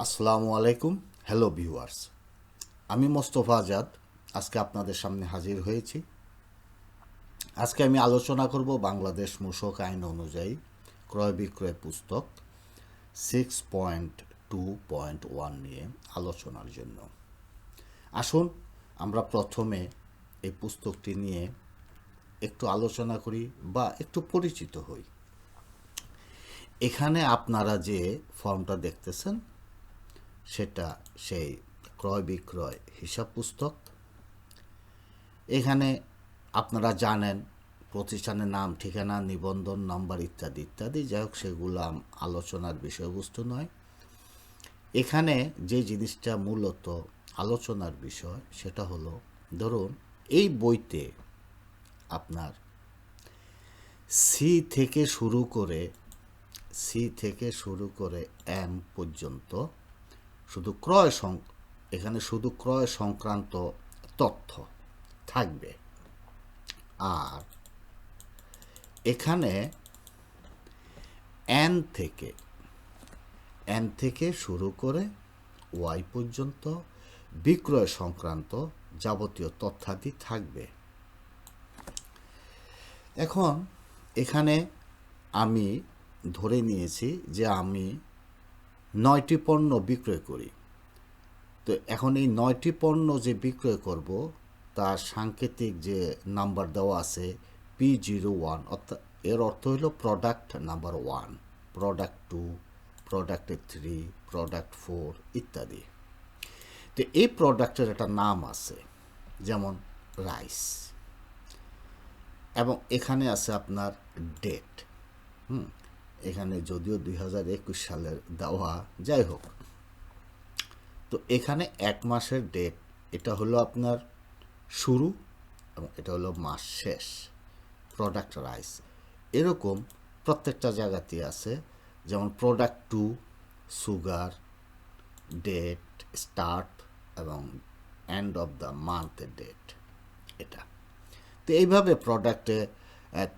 আসসালামু আলাইকুম। Hello viewers, আমি মোস্তফা আজাদ আজকে আপনাদের সামনে হাজির হয়েছি। আজকে আমি আলোচনা করব বাংলাদেশ মূসক আইন অনুযায়ী ক্রয় বিক্রয় পুস্তক 6.2.1 নিয়ে আলোচনার জন্য। আসুন আমরা প্রথমে এই পুস্তকটি নিয়ে একটু আলোচনা করি বা একটু পরিচিত হই। এখানে আপনারা যে ফর্মটা দেখতেছেন সেটা সেই ক্রয় বিক্রয় হিসাব পুস্তক। এখানে আপনারা জানেন প্রতিষ্ঠানের নাম, ঠিকানা, নিবন্ধন নাম্বার ইত্যাদি ইত্যাদি, যাই হোক সেগুলো আলোচনার বিষয়বস্তু নয়। এখানে যে জিনিসটা মূলত আলোচনার বিষয় সেটা হলো, ধরুন এই বইতে আপনার সি থেকে শুরু করে এম পর্যন্ত শুধু এখানে শুধু ক্রয় সংক্রান্ত তথ্য থাকবে। আর এখানে এন থেকে শুরু করে ওয়াই পর্যন্ত বিক্রয় সংক্রান্ত যাবতীয় তথ্যাদি থাকবে। এখন এখানে আমি ধরে নিয়েছি যে আমি 9টি পণ্য বিক্রয় করি। তো এখন এই 9টি পণ্য যে বিক্রয় করব তার সাংকেতিক যে নাম্বার দেওয়া আছে P01, অর্থাৎ এর অর্থ হলো product number 1, product 2, product 3, product 4 ইত্যাদি। তো এই প্রোডাক্টের একটা নাম আছে, যেমন রাইস, এবং এখানে আছে আপনার ডেট। এখানে যদিও 2021 সালের দেওয়া, যাই হোক। তো এখানে 1 মাসের ডেট, এটা হলো আপনার শুরু এবং এটা হলো মাস শেষ, প্রোডাক্ট রাইস। এরকম প্রত্যেকটা জায়গাতেই আছে, যেমন প্রোডাক্ট 2 সুগার, ডেট, স্টার্ট এবং এন্ড অফ দ্য মান্থের ডেট এটা। তো এইভাবে প্রোডাক্টে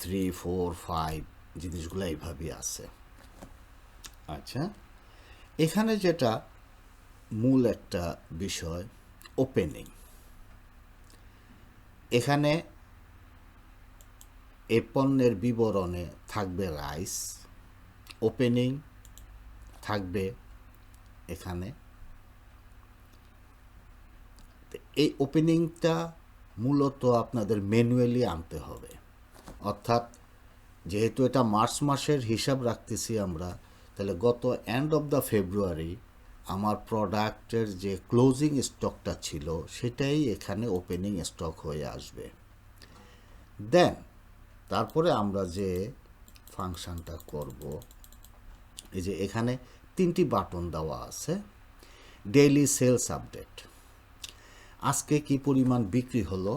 3, 4, 5 জিনিসগুলো এইভাবেই আছে। আচ্ছা, এখানে যেটা মূল একটা বিষয়, ওপেনিং। এখানে এ পণ্যের বিবরণে থাকবে রাইস, ওপেনিং থাকবে এখানে। এই ওপেনিংটা মূলত আপনাদের ম্যানুয়ালি আনতে হবে, অর্থাৎ যেহেতু এটা মার্চ মাসের হিসাব রাখতেছি আমরা, তাহলে গত এন্ড অফ দ্য ফেব্রুয়ারি আমার প্রোডাক্টের যে ক্লোজিং স্টকটা ছিল সেটাই এখানে ওপেনিং স্টক হয়ে আসবে। দেন তারপরে আমরা যে ফাংশনটা করব, এই যে এখানে 3টি বাটন দেওয়া আছে। ডেইলি সেলস আপডেট, আজকে কি পরিমাণ বিক্রি হলো,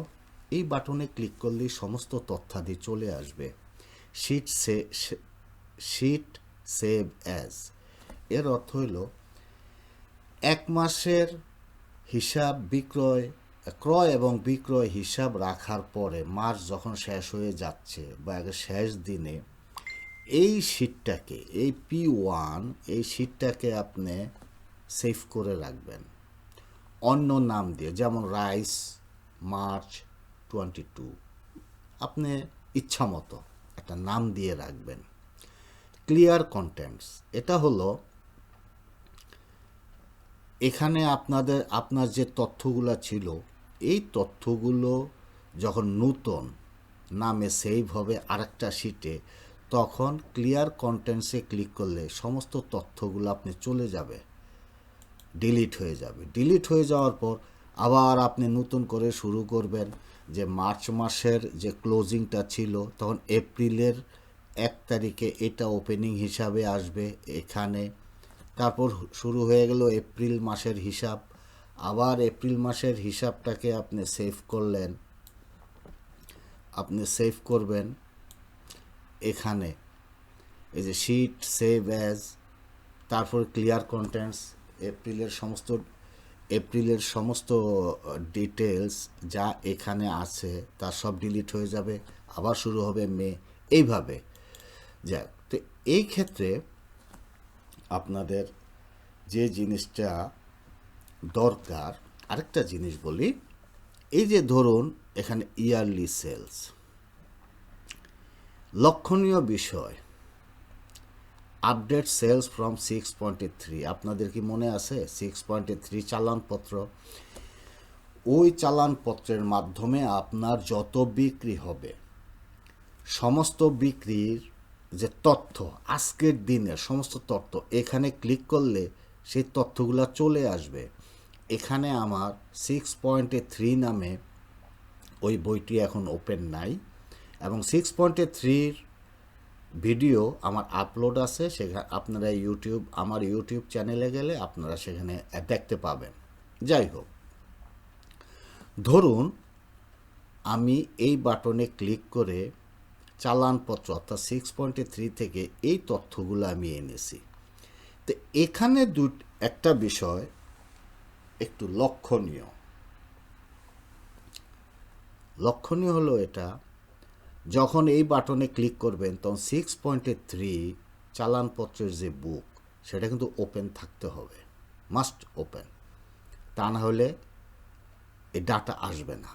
এই বাটনে ক্লিক করলেই সমস্ত তথ্যাদি চলে আসবে। শিট সেভ অ্যাজ, এর অর্থ হইল 1 মাসের হিসাব ক্রয় এবং বিক্রয় হিসাব রাখার পরে মাস যখন শেষ হয়ে যাচ্ছে বা শেষ দিনে এই শিটটাকে, এই P1, এই শিটটাকে আপনি সেভ করে রাখবেন অন্য নাম দিয়ে, যেমন রাইস মার্চ 22, আপনি ইচ্ছা মতো একটা নাম দিয়ে রাখবেন। ক্লিয়ার কন্টেন্টস, এটা হলো এখানে আপনার যে তথ্যগুলো ছিল, এই তথ্যগুলো যখন নতুন নামে সেভ হবে আরেকটা শিটে, তখন ক্লিয়ার কন্টেন্টসে ক্লিক করলে সমস্ত তথ্যগুলো আপনি চলে যাবে, ডিলিট হয়ে যাবে। ডিলিট হয়ে যাওয়ার পর আবার আপনি নতুন করে শুরু করবেন, যে মার্চ মাসের যে ক্লোজিংটা ছিল তখন এপ্রিলের 1 তারিখে এটা ওপেনিং হিসাবে আসবে এখানে। তারপর শুরু হয়ে গেল এপ্রিল মাসের হিসাব, আবার এপ্রিল মাসের হিসাবটাকে আপনি সেভ করবেন এখানে, এই যে শিট সেভ অ্যাজ, তারপর ক্লিয়ার কন্টেন্টস, এপ্রিলের সমস্ত ডিটেলস যা এখানে আছে তার সব ডিলিট হয়ে যাবে, আবার শুরু হবে মে, এইভাবে। যাক, তো এই ক্ষেত্রে আপনাদের যে জিনিসটা দরকার, আরেকটা জিনিস বলি, এই যে ধরুন এখানে ইয়ারলি সেলস, লক্ষণীয় বিষয় আপডেট সেলস ফ্রম 6.3। আপনাদের কি মনে আছে 6.3 চালানপত্র? ওই চালানপত্রের মাধ্যমে আপনার যত বিক্রি হবে, সমস্ত বিক্রির যে তথ্য, আজকের দিনের সমস্ত তথ্য এখানে ক্লিক করলে সেই তথ্যগুলো চলে আসবে। এখানে আমার 6.3 নামে ওই বইটি এখন ওপেন নাই, এবং 6.3-র ভিডিও আমার আপলোড আছে, সেখানে আপনারা আমার ইউটিউব চ্যানেলে গেলে আপনারা সেখানে দেখতে পাবেন। যাই হোক, ধরুন আমি এই বাটনে ক্লিক করে চালানপত্র অর্থাৎ 6.3 থেকে এই তথ্যগুলো আমি এনেছি। তো এখানে একটা বিষয় একটু লক্ষণীয় হলো এটা, যখন এই বাটনে ক্লিক করবেন তখন 6.3 চালানপত্রের যে বুক, সেটা কিন্তু ওপেন থাকতে হবে, মাস্ট ওপেন, তা না হলে এই ডাটা আসবে না।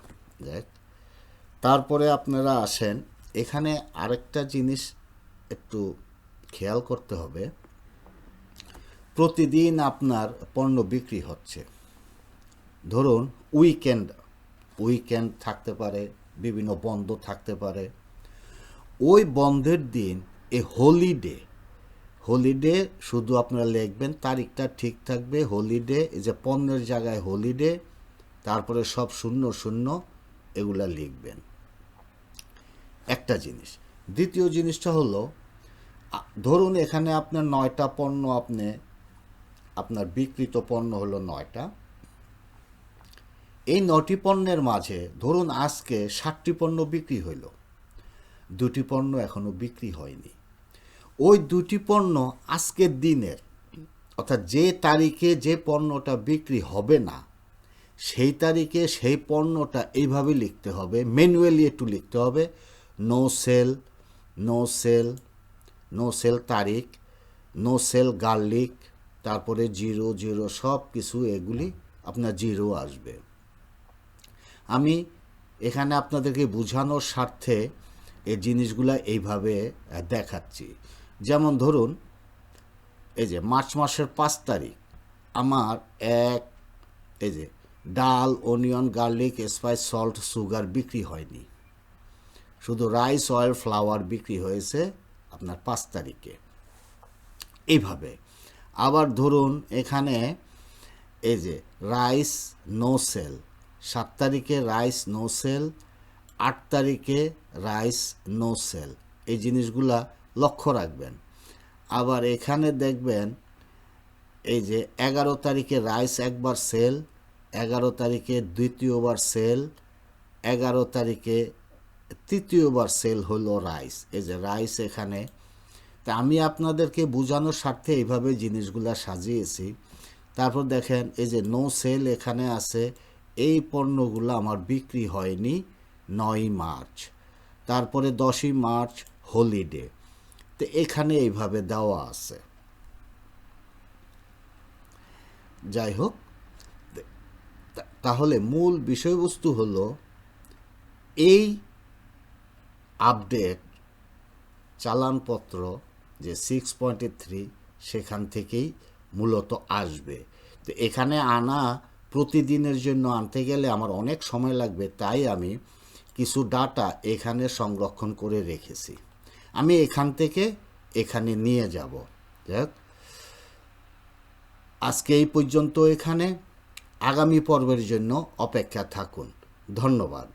তারপরে আপনারা আসেন, এখানে আরেকটা জিনিস একটু খেয়াল করতে হবে, প্রতিদিন আপনার পণ্য বিক্রি হচ্ছে। ধরুন উইকেন্ড থাকতে পারে, বিভিন্ন বন্ধ থাকতে পারে। ওই বন্ধের দিন এই হলিডে শুধু আপনারা লিখবেন, তারিখটা ঠিক থাকবে হলিডে, এই যে পণ্যের জায়গায় হলিডে, তারপরে সব 00 এগুলা লিখবেন, একটা জিনিস। দ্বিতীয় জিনিসটা হলো, ধরুন এখানে আপনার 9টা পণ্য, আপনার বিক্রিত পণ্য হলো 9টা। এই 9টি পণ্যের মাঝে ধরুন আজকে 60টি পণ্য বিক্রি হইল, 2টি পণ্য এখনো বিক্রি হয়নি। ওই 2টি পণ্য আজকের দিনের, অর্থাৎ যে তারিখে যে পণ্যটা বিক্রি হবে না, সেই তারিখে সেই পণ্যটা এইভাবে লিখতে হবে, ম্যানুয়ালি একটু লিখতে হবে, নো সেল তারিখ, নো সেল গার্লিক, তারপরে 00 সব কিছু, এগুলি আপনার 0 আসবে। আমি এখানে আপনাদেরকে বোঝানোর স্বার্থে এই জিনিসগুলা এইভাবে দেখাচ্ছি। যেমন ধরুন এই যে মার্চ মাসের 5 তারিখ আমার এই যে ডাল, onion, garlic, spice, salt, sugar বিক্রি হয়নি, শুধু রাইস, অয়েল, ফ্লাওয়ার বিক্রি হয়েছে আপনার 5 তারিখে। এইভাবে আবার ধরুন এখানে এই যে রাইস নো সেল, 7 তারিখে রাইস নো সেল, 8 তারিখে রাইস নো সেল, এই জিনিসগুলা লক্ষ্য রাখবেন। আবার এখানে দেখবেন এই যে 11 তারিখে রাইস একবার সেল, 11 তারিখে দ্বিতীয়বার সেল, 11 তারিখে তৃতীয়বার সেল হলো রাইস, এই যে রাইস এখানে। তা আমি আপনাদেরকে বোঝানোর স্বার্থে এইভাবে জিনিসগুলা সাজিয়েছি। তারপর দেখেন এই যে নো সেল এখানে আছে, এই পণ্যগুলো আমার বিক্রি হয়নি 9 মার্চ, তারপরে 10 মার্চ হলিডে, তো এখানে এইভাবে দেওয়া আছে। যাই হোক, তাহলে মূল বিষয়বস্তু হলো এই আপডেট চালানপত্র যে 6.3 সেখান থেকেই মূলত আসবে। তো এখানে আনা, প্রতিদিনের জন্য আনতে গেলে আমার অনেক সময় লাগবে, তাই আমি কিছু ডাটা এখানে সংরক্ষণ করে রেখেছি। আমি এখান থেকে এখানে নিয়ে যাব। আজকে এই পর্যন্ত, এখানে আগামী পর্বের জন্য অপেক্ষা থাকুন। ধন্যবাদ।